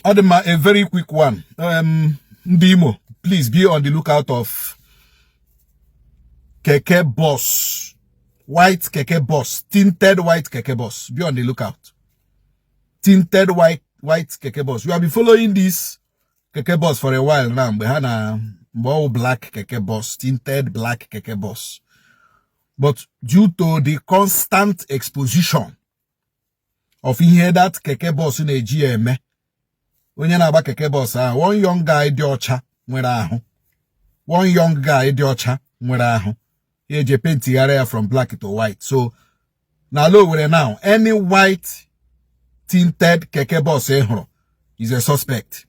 Adema, a very quick one. Ndimo, please be on the lookout of Keke Boss. White Keke Boss. Tinted white Keke Boss. Be on the lookout. Tinted white Keke Boss. We have been following this Keke Boss for a while now. We had a more black Keke Boss. Tinted black Keke Boss. But due to the constant exposition of that Keke Boss in a GMA, when you na Keke Boss, one young guy diocha nwere ahụ. One young guy diocha nwere ahụ. He je paint area from black to white. So now look now, any white tinted Keke Boss is a suspect.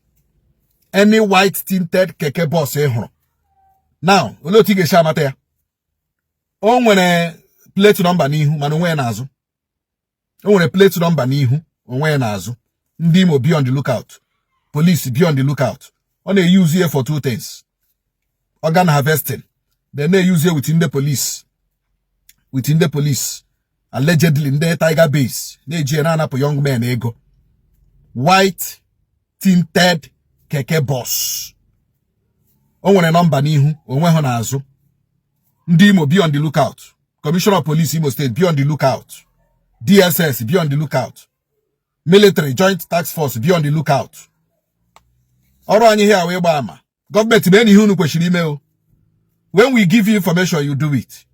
Any white tinted Keke Boss now, ulo tige shamate ya. O nwere plate number n'ihu mana onwe n'azụ. O nwere plate number n'ihu onwe n'azụ. Ndị Imo, be on the lookout. Police, be on the lookout. On they use here for two things. Organ harvesting. Then they use here within the police. Within the police. Allegedly in the tiger base. They generate for young men ego. White tinted Keke Boss. O nwere number n'ihu onwe ho n'azụ. Ndị Imo, be on the lookout. Commissioner of Police Imo State, be on the lookout. DSS, be on the lookout. Military Joint Task Force, be on the lookout. Ọrụ anyị here we gbama. Government many unu kwesịrị ime o. When we give you information, you do it.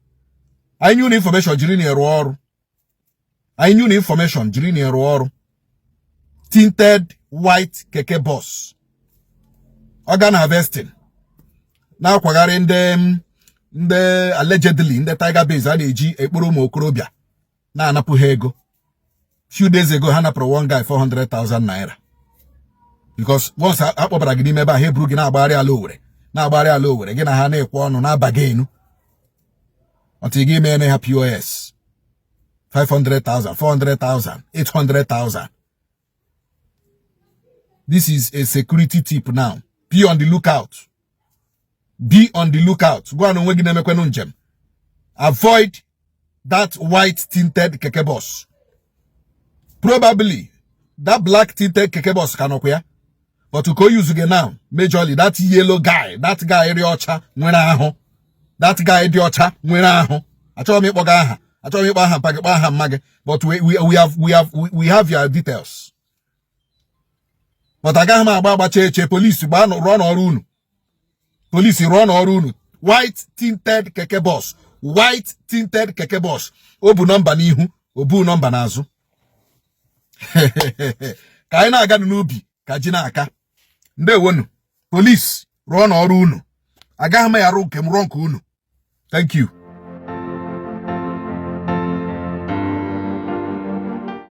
I knew information jiri na ero ọrụ. I knew information jiri na ero ọrụ. Tinted white Keke Boss. Organ harvesting. Na kwagara ndị allegedly ndị tiger base a na-eji ekporo ụmụ okorobịa na-anapụ ha ego. Few days ago ha napụrụ one guy 400,000 naira. Because once akpọbara gị n'ime ebe a ha eburu gị na-agbagharị ala Owere gị na ha na-ekwe ọnụ na-abaga enu until gị mee ha POS 500,000, 400,000, 800,000. This is a security tip now. Be on the lookout. Be on the lookout. Go on onwe gị na-emekwenu njem. Avoid that white tinted Keke Boss. Probably that black tinted Keke Boss kanokwe ya. But to go use again now, majorly that yellow guy, that guy riocha nwere ahụ. That guy riocha nwere ahụ. Achọrọ m ịkpọga aha. Achọrọ m ịkpọ aha mpage kpọ aha mmage. But we have your details. But agaghị m agba cheche police gba rụọ n'ọrụ unu. Police rụọ n'ọrụ unu. White tinted Keke Boss. White tinted Keke Boss. O bu nọmba n'ihu, o bu nọmba n'azụ. Ka anyị na-aga n'ubi ka ji na-aka. Ndewonu. Police rụọ n'ọrụ unu. Agaghị m ya rụ nke m rụọ nke unu. Thank you.